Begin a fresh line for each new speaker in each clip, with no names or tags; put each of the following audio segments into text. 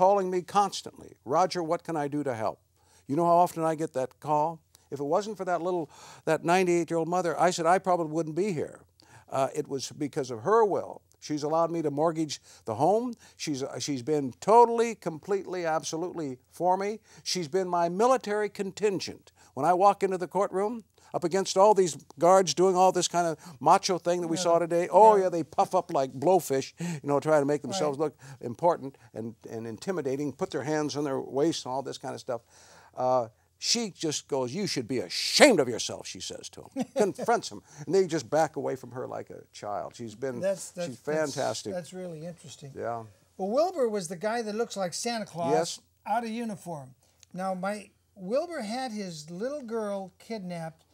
calling me constantly. Roger, what can I do to help? You know how often I get that call? If it wasn't for that 98-year-old mother, I said I probably wouldn't be here. It was because of her will. She's allowed me to mortgage the home. She's been totally, completely, absolutely for me. She's been my military contingent. When I walk into the courtroom, up against all these guards doing all this kind of macho thing that we saw today, oh yeah, they puff up like blowfish, you know, try to make themselves look important and intimidating, put their hands on their waist and all this kind of stuff. She just goes, you should be ashamed of yourself, she says to him. Confronts him. And they just back away from her like a child. She's fantastic.
That's really interesting.
Yeah.
Well, Wilbur was the guy that looks like Santa Claus,
yes,
out of uniform. Now, Wilbur had his little girl kidnapped,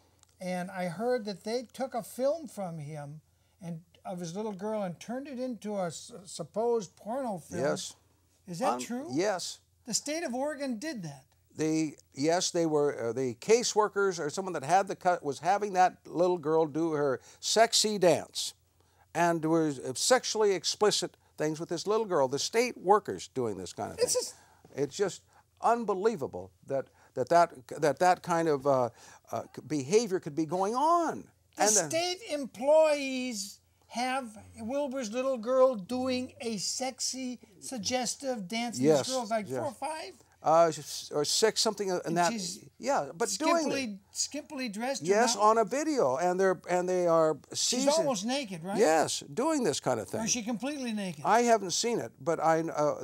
and I heard that they took a film from him and of his little girl and turned it into a supposed porno film.
Yes.
Is that true?
Yes.
The state of Oregon did that.
Yes, they were the caseworkers or someone that had the cut was having that little girl do her sexy dance, and there was sexually explicit things with this little girl. The state workers doing this kind of thing. It's just unbelievable that kind of behavior could be going on.
The state employees have Wilbur's little girl doing a sexy, suggestive dance.
Yes,
this girl's like 4 or 5.
Or 6, something in that. Yeah, but
skimpily dressed.
Yes, on a video, and they are seasoned.
She's almost naked, right?
Yes, doing this kind of thing.
Or is she completely naked?
I haven't seen it, but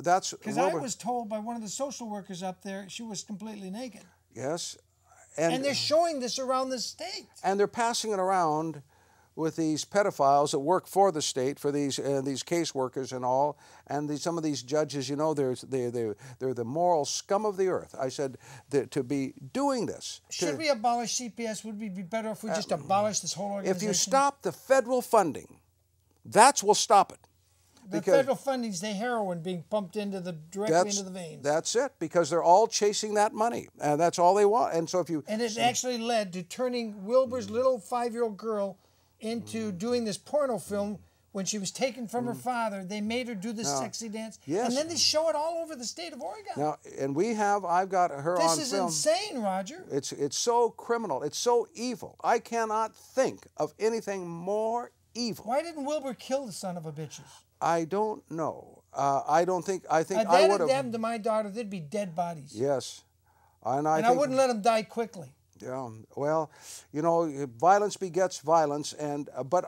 that's
because I was told by one of the social workers up there she was completely naked.
Yes,
and they're showing this around the state. And
they're passing it around with these pedophiles that work for the state, for these caseworkers and all, and some of these judges, you know, they're the moral scum of the earth. I said to be doing this.
Should we abolish CPS? Would we be better if we just abolish this whole organization?
If you stop the federal funding, that will stop it.
The federal funding's the heroin being pumped directly into the veins.
That's it, because they're all chasing that money, and that's all they want. And so if you
and it actually led to turning Wilbur's little 5-year-old girl into doing this porno film. When she was taken from her father, they made her do this sexy dance. Yes. And then they show it all over the state of Oregon.
Now, and I've got her on film.
This is insane, Roger.
It's so criminal. It's so evil. I cannot think of anything more evil.
Why didn't Wilbur kill the son of a bitches?
I don't know. I think I would have.
If that had happened to my daughter, there'd be dead bodies.
Yes.
And I wouldn't let them die quickly.
Yeah, well, you know, violence begets violence, but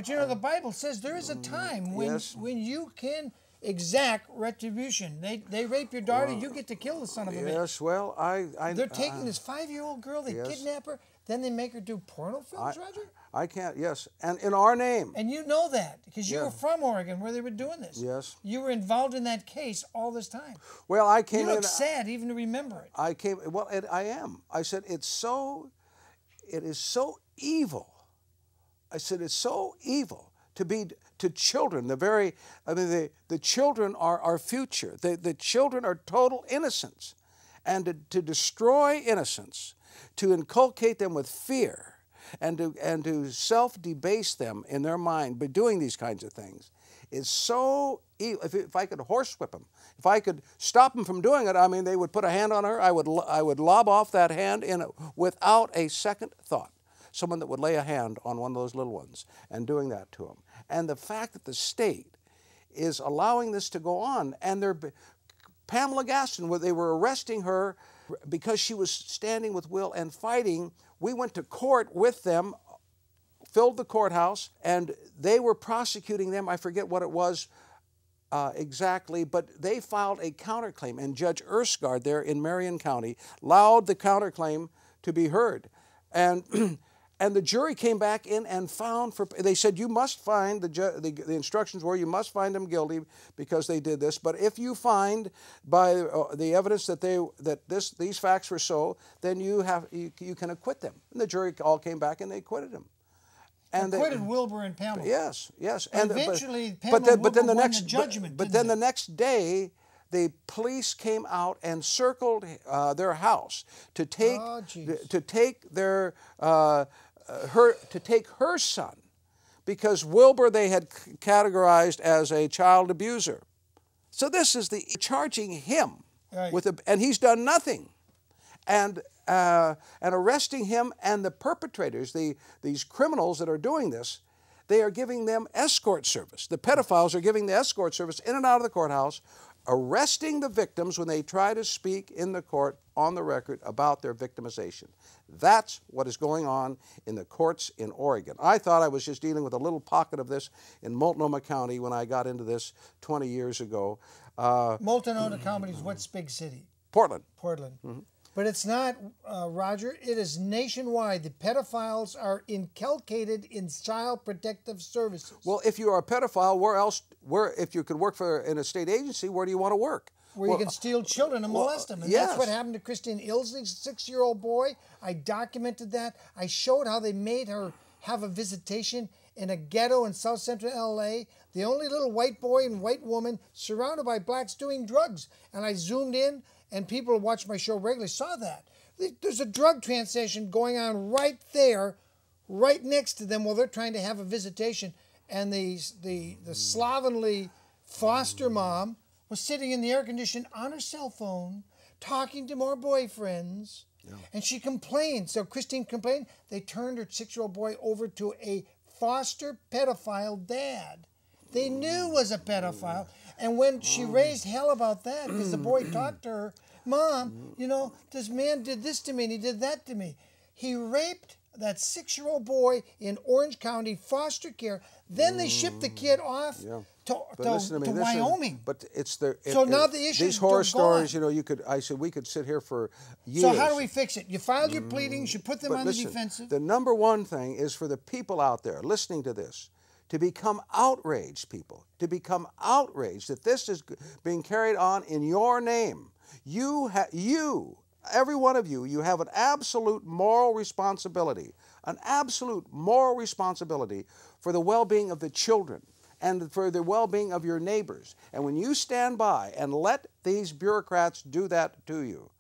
you know, the Bible says there is a time when you can exact retribution. They rape your daughter, you get to kill the son of a bitch.
Yes, well,
they're taking this 5-year-old girl, they kidnap her, then they make her do porno films, Roger.
I can't. Yes, and in our name.
And you know that because you were from Oregon where they were doing this.
Yes.
You were involved in that case all this time.
Well, I came in.
You look sad even to remember it.
I am. I said it is so evil. I said it's so evil to be to children. The children are our future. The children are total innocents, and to destroy innocence, to inculcate them with fear. And to self-debase them in their mind by doing these kinds of things is so evil. If I could horsewhip them, if I could stop them from doing it, I mean, they would put a hand on her. I would lob off that hand without a second thought. Someone that would lay a hand on one of those little ones and doing that to them. And the fact that the state is allowing this to go on, and Pamela Gaston, where they were arresting her because she was standing with Will and fighting. We went to court with them, filled the courthouse, and they were prosecuting them. I forget what it was exactly, but they filed a counterclaim, and Judge Erskard there in Marion County allowed the counterclaim to be heard. And the jury came back in and found they said you must find, the instructions were you must find them guilty because they did this, but if you find by the evidence that these facts were so, then you can acquit them. And the jury all came back and they acquitted him.
And acquitted Wilbur and Pamela.
Yes, yes.
And eventually Pamela won the judgment.
But then the next day, the police came out and circled their house to take her son, because Wilbur they had categorized as a child abuser. So this is the charging him
Right.
with and he's done nothing, and arresting him and the perpetrators, these criminals that are doing this, they are giving them escort service. The pedophiles are giving the escort service in and out of the courthouse, arresting the victims when they try to speak in the court on the record about their victimization. That's what is going on in the courts in Oregon. I thought I was just dealing with a little pocket of this in Multnomah County when I got into this 20 years ago.
Multnomah County is what's big city?
Portland.
Portland. But it's not, Roger, it is nationwide. The pedophiles are inculcated in child protective services.
Well, if you are a pedophile, if you could work in a state agency, where do you want to work?
Where you can steal children and molest them. And
yes.
That's what happened to Christine Ilsley's 6-year-old boy. I documented that. I showed how they made her have a visitation in a ghetto in South Central LA. The only little white boy and white woman surrounded by blacks doing drugs. And I zoomed in, and people who watch my show regularly saw that. There's a drug transaction going on right there, right next to them while they're trying to have a visitation. And the slovenly foster mom was sitting in the air condition on her cell phone, talking to more boyfriends. Yeah. And she complained. So Christine complained. They turned her 6-year-old boy over to a foster pedophile dad. They knew was a pedophile. And when she raised hell about that, because the boy talked to her, Mom, you know, this man did this to me and he did that to me. He raped that 6-year-old boy in Orange County foster care. Then they shipped the kid off to Wyoming.
But it's
now the issue.
These horror stories, you know, we could sit here for years.
So how do we fix it? You filed your pleadings, you put them on the defensive.
The number one thing is for the people out there listening to this to become outraged, people, to become outraged that this is being carried on in your name. Every one of you, you have an absolute moral responsibility for the well-being of the children and for the well-being of your neighbors. And when you stand by and let these bureaucrats do that to you,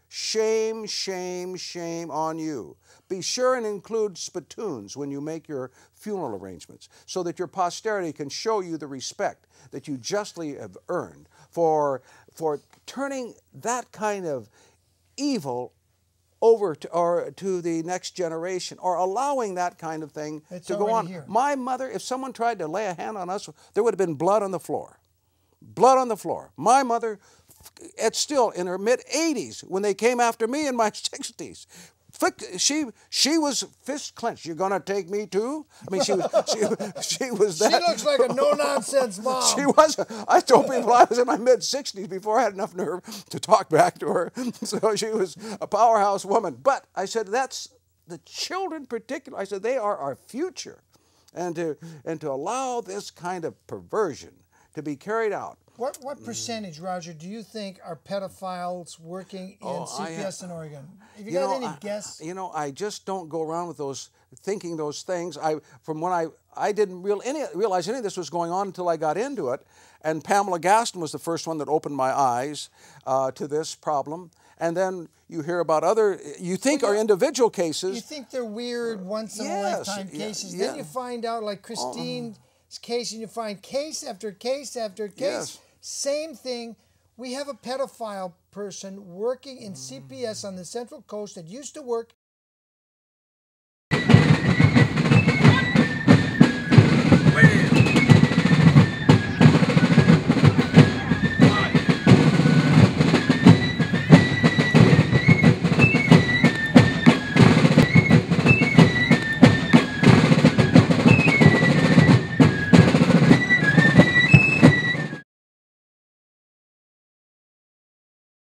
shame, shame, shame on you. Be sure and include spittoons when you make your funeral arrangements so that your posterity can show you the respect that you justly have earned for turning that kind of evil over to the next generation, or allowing that kind of thing to go on.
Here.
My mother, if someone tried to lay a hand on us, there would have been blood on the floor. Blood on the floor. My mother, it's still in her mid-80s when they came after me in my 60s. She was fist clenched. You're gonna take me too? I mean, she was that.
She looks like a no-nonsense mom.
She was. I told people I was in my mid-60s before I had enough nerve to talk back to her. So she was a powerhouse woman. But I said, that's the children particularly. I said, they are our future, and to allow this kind of perversion to be carried out.
What percentage, Roger, do you think are pedophiles working in CPS in Oregon? Have you got any guess?
You know, I just don't go around with thinking those things. I didn't realize any of this was going on until I got into it, and Pamela Gaston was the first one that opened my eyes to this problem. And then you hear about are individual cases.
You think they're weird, once-in-a-lifetime cases. Then you find out, like Christine's case, and you find case after case after case.
Yes.
Same thing. We have a pedophile person working in CPS on the Central Coast that used to work